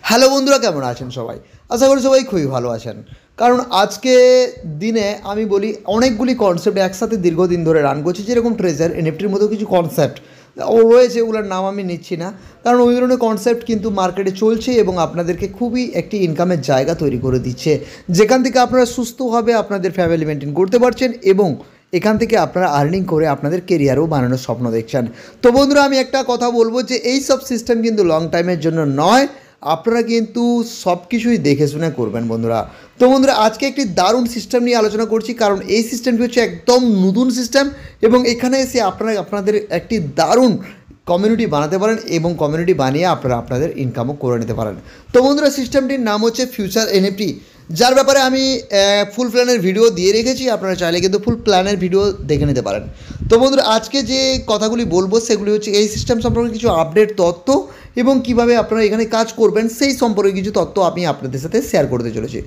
Hello বন্ধুরা, কেমন আছেন সবাই? আশা করি সবাই খুবই ভালো আছেন। কারণ আজকে দিনে আমি বলি অনেকগুলি কনসেপ্ট একসাথে দীর্ঘদিন ধরে রান করছি, যেরকম ট্রেজার এনএফটির মতো কিছু কনসেপ্ট রয়েছে, ওগুলোর নাম আমি নিচ্ছি না, কারণ ওই ধরনের কনসেপ্ট কিন্তু মার্কেটে চলছে এবং আপনাদেরকে খুবই একটি ইনকামের জায়গা তৈরি করে দিচ্ছে, যেখান থেকে আপনারা সুস্থভাবে আপনাদের ফ্যামিলি মেনটেন করতে পারছেন এবং এখান থেকে আপনারা আর্নিং করে আপনাদের কেরিয়ারও বানানোর স্বপ্ন দেখছেন। তো বন্ধুরা, আমি একটা কথা বলবো যে এই সব সিস্টেম কিন্তু লং টাইমের জন্য নয়, আপনারা কিন্তু সব কিছুই দেখে শুনে করবেন বন্ধুরা। তো বন্ধুরা, আজকে একটি দারুণ সিস্টেম নিয়ে আলোচনা করছি, কারণ এই সিস্টেমটি হচ্ছে একদম নতুন সিস্টেম এবং এখানে এসে আপনারা আপনাদের একটি দারুণ কমিউনিটি বানাতে পারেন এবং কমিউনিটি বানিয়ে আপনারা আপনাদের ইনকামও করে নিতে পারেন। তো বন্ধুরা, সিস্টেমটির নাম হচ্ছে ফিউচার এনএফটি, যার ব্যাপারে আমি ফুল প্ল্যানের ভিডিও দিয়ে রেখেছি, আপনারা চাইলে কিন্তু ফুল প্ল্যানের ভিডিও দেখে নিতে পারেন। তো বন্ধুরা, আজকে যে কথাগুলি বলবো সেগুলি হচ্ছে এই সিস্টেম সম্পর্কে কিছু আপডেট তথ্য এবং কিভাবে আপনারা এখানে কাজ করবেন সেই সম্পর্কে কিছু তথ্য আমি আপনাদের সাথে শেয়ার করতে চলেছি।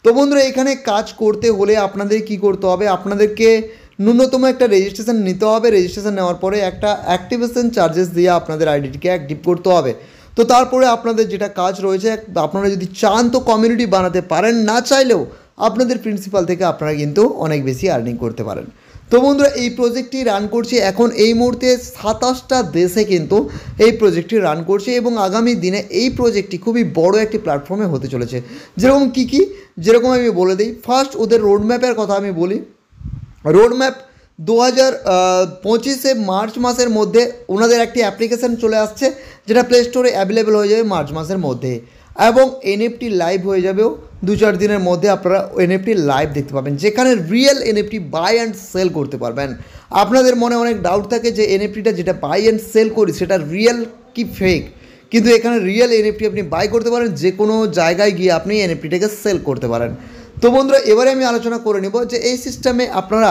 তো বন্ধুরা, এখানে কাজ করতে হলে আপনাদের কি করতে হবে, আপনাদেরকে ন্যূনতম একটা রেজিস্ট্রেশন নিতে হবে। রেজিস্ট্রেশন নেওয়ার পরে একটা অ্যাক্টিভেশন চার্জেস দিয়ে আপনাদের আইডিটিকে অ্যাক্টিভ করতে হবে। তো তারপরে আপনাদের যেটা কাজ রয়েছে, আপনারা যদি চান তো কমিউনিটি বানাতে পারেন, না চাইলেও আপনাদের প্রিন্সিপাল থেকে আপনারা কিন্তু অনেক বেশি আর্নিং করতে পারেন। তো বন্ধুরা, এই প্রজেক্টটি রান করছে এখন এই মুহূর্তে 27টা দেশে কিন্তু এই প্রজেক্টটি রান করছে এবং আগামী দিনে এই প্রজেক্টটি খুবই বড় একটি প্ল্যাটফর্মে হতে চলেছে। যেরকম যেরকম আমি বলে দিই, ফার্স্ট ওদের রোডম্যাপের কথা আমি বলি। রোডম্যাপ 2025 মার্চ মাসের মধ্যে ওনাদের একটি অ্যাপ্লিকেশান চলে আসছে, যেটা প্লে স্টোরে অ্যাভেলেবেল হয়ে যাবে মার্চ মাসের মধ্যে, এবং এনএফটি লাইভ হয়ে যাবেও 2-4 দিনের মধ্যে। আপনারা এনএফটি লাইভ দেখতে পাবেন, যেখানে real NFT buy and sell করতে পারবেন। আপনাদের মনে অনেক ডাউট থাকে যে এনএফটিটা যেটা বাই অ্যান্ড সেল করি সেটা রিয়েল কি ফেক, কিন্তু এখানে রিয়েল এনএফটি আপনি বাই করতে পারেন, যে কোনো জায়গায় গিয়ে আপনি এনএফটিটাকে সেল করতে পারেন। তো বন্ধুরা, এবারে আমি আলোচনা করে নেব যে এই সিস্টেমে আপনারা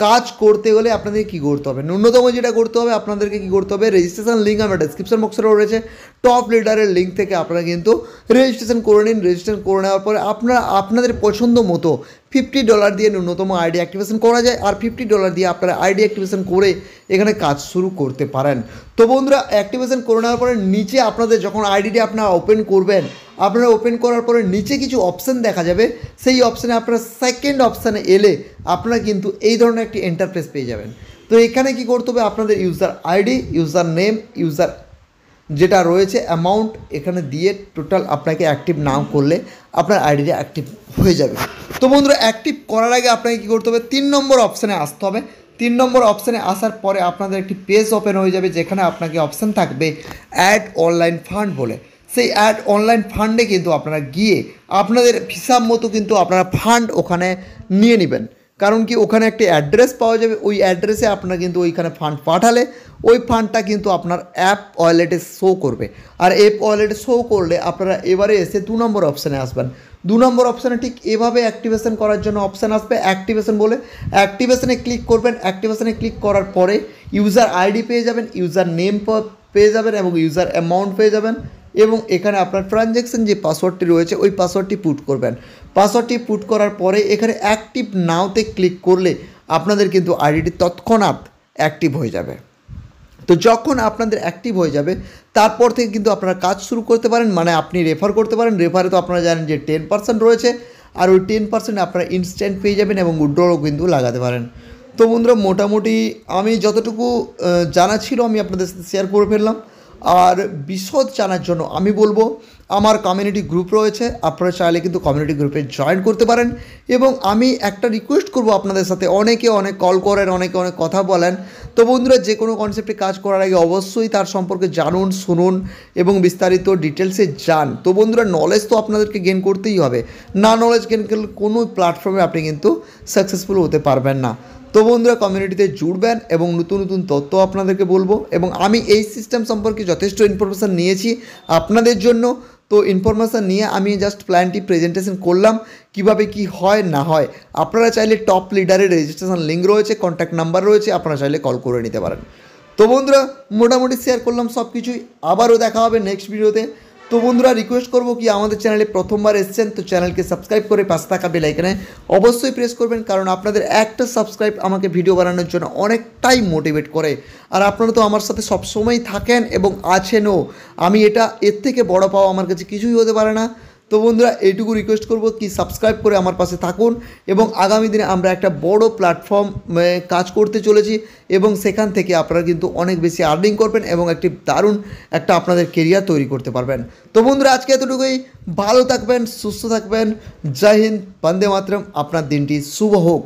কাজ করতে গেলে আপনাদেরকে কী করতে হবে। ন্যূনতম যেটা করতে হবে, আপনাদেরকে কী করতে হবে, রেজিস্ট্রেশন লিঙ্ক আমার ডেসক্রিপশন বক্সেও রয়েছে, টপ লিডারের লিঙ্ক থেকে আপনারা কিন্তু রেজিস্ট্রেশন করে নিন। রেজিস্ট্রেশন করে নেওয়ার পরে আপনারা আপনাদের পছন্দ মতো $50 দিয়ে ন্যূনতম আইডি অ্যাক্টিভেশন করা যায়, আর $50 দিয়ে আপনারা আইডি অ্যাক্টিভেশন করে এখানে কাজ শুরু করতে পারেন। তো বন্ধুরা, অ্যাক্টিভেশন করে নেওয়ার পরে নিচে আপনাদের যখন আইডিটি আপনারা ওপেন করবেন, আপনারা ওপেন করার পরে নিচে কিছু অপশান দেখা যাবে। সেই অপশানে আপনারা সেকেন্ড অপশানে এলে আপনারা কিন্তু এই ধরনের একটি ইন্টারফেস পেয়ে যাবেন। তো এখানে কি করতে হবে, আপনাদের user ID, user name, user যেটা রয়েছে অ্যামাউন্ট এখানে দিয়ে টোটাল আপনাকে অ্যাক্টিভ নাও করলে আপনার আইডিটা অ্যাক্টিভ হয়ে যাবে। তো বন্ধুরা, অ্যাক্টিভ করার আগে আপনাকে কী করতে হবে, 3 নম্বর অপশানে আসতে হবে। 3 নম্বর অপশানে আসার পরে আপনাদের একটি পেজ ওপেন হয়ে যাবে, যেখানে আপনাকে অপশান থাকবে অ্যাড অনলাইন ফান্ড বলে। সেই অ্যাড অনলাইন ফান্ডে কিন্তু আপনারা গিয়ে আপনাদের হিসাব মতো কিন্তু আপনারা ফান্ড ওখানে নিয়ে নেবেন। কারণ কি, ওখানে একটি অ্যাড্রেস পাওয়া যাবে, ওই অ্যাড্রেসে আপনারা কিন্তু ওইখানে ফান্ড পাঠালে ওই ফান্ডটা কিন্তু আপনার অ্যাপ ওয়ালেটে শো করবে। আর অ্যাপ ওয়ালেটে শো করলে আপনারা এবারে এসে 2 নম্বর অপশানে আসবেন। 2 নম্বর অপশানে ঠিক এভাবে অ্যাক্টিভেশন করার জন্য অপশান আসবে অ্যাক্টিভেশন বলে। অ্যাক্টিভেশনে ক্লিক করবেন। অ্যাক্টিভেশনে ক্লিক করার পরে ইউজার আইডি পেয়ে যাবেন, ইউজার নেম পেয়ে যাবেন এবং ইউজার অ্যামাউন্ট পেয়ে যাবেন, এবং এখানে আপনার ট্রানজ্যাকশন যে পাসওয়ার্ডটি রয়েছে ওই পাসওয়ার্ডটি পুট করবেন। পাসওয়ার্ডটি পুট করার পরে এখানে অ্যাক্টিভ নাওতে ক্লিক করলে আপনাদের কিন্তু আইডিটি তৎক্ষণাৎ অ্যাক্টিভ হয়ে যাবে। তো যখন আপনাদের অ্যাক্টিভ হয়ে যাবে তারপর থেকে কিন্তু আপনারা কাজ শুরু করতে পারেন, মানে আপনি রেফার করতে পারেন। রেফারে তো আপনারা জানেন যে 10% রয়েছে, আর ওই 10% আপনারা ইনস্ট্যান্ট পেয়ে যাবেন এবং উইথড্রও কিন্তু লাগাতে পারেন। তো বন্ধুরা, মোটামুটি আমি যতটুকু জানা ছিল আমি আপনাদের সাথে শেয়ার করে ফেললাম। আর বিশদ জানার জন্য আমি বলবো আমার কমিউনিটি গ্রুপ রয়েছে, আপনারা চাইলে কিন্তু কমিউনিটি গ্রুপে জয়েন করতে পারেন। এবং আমি একটা রিকোয়েস্ট করব আপনাদের সাথে, অনেকে অনেক কল করেন, অনেকে অনেক কথা বলেন। তো বন্ধুরা, যে কোনো কনসেপ্টে কাজ করার আগে অবশ্যই তার সম্পর্কে জানুন, শুনুন এবং বিস্তারিত ডিটেলসে যান। তো বন্ধুরা, নলেজ তো আপনাদেরকে গেন করতেই হবে, না নলেজ গেন করলে কোনো প্ল্যাটফর্মে আপনি কিন্তু সাকসেসফুল হতে পারবেন না। তো বন্ধুরা, কমিউনিটিতে জুড়বেন এবং নতুন নতুন তথ্য আপনাদেরকে বলবো। এবং আমি এই সিস্টেম সম্পর্কে যথেষ্ট ইনফরমেশান নিয়েছি আপনাদের জন্য। তো ইনফরমেশান নিয়ে আমি জাস্ট প্ল্যানটি প্রেজেন্টেশন করলাম, কিভাবে কি হয় না হয়। আপনারা চাইলে টপ লিডারের রেজিস্ট্রেশন লিঙ্ক রয়েছে, কন্ট্যাক্ট নাম্বার রয়েছে, আপনারা চাইলে কল করে নিতে পারেন। তো বন্ধুরা, মোটামুটি শেয়ার করলাম সব কিছুই। আবারও দেখা হবে নেক্সট ভিডিওতে। তো বন্ধুরা রিকোয়েস্ট করবো কি আমাদের চ্যানেলে প্রথমবার এসেছেন তো চ্যানেলকে সাবস্ক্রাইব করে পাশে থাকা বেল আইকনে অবশ্যই প্রেস করবেন, কারণ আপনাদের একটা সাবস্ক্রাইব আমাকে ভিডিও বানানোর জন্য অনেকটাই মোটিভেট করে। আর আপনারা তো আমার সাথে সবসময় থাকেন এবং আছেনও, আমি এটা এর থেকে বড় পাওয়া আমার কাছে কিছুই হতে পারে না। তো বন্ধুরা এইটুকু রিকোয়েস্ট করবো কি সাবস্ক্রাইব করে আমার পাশে থাকুন, এবং আগামী দিনে আমরা একটা বড় প্ল্যাটফর্ম কাজ করতে চলেছি এবং সেখান থেকে আপনারা কিন্তু অনেক বেশি আর্নিং করবেন এবং একটি দারুণ একটা আপনাদের কেরিয়ার তৈরি করতে পারবেন। তো বন্ধুরা আজকে এতটুকুই, ভালো থাকবেন, সুস্থ থাকবেন, জয় হিন্দ, বন্দে মাতরম, আপনার দিনটি শুভ হোক।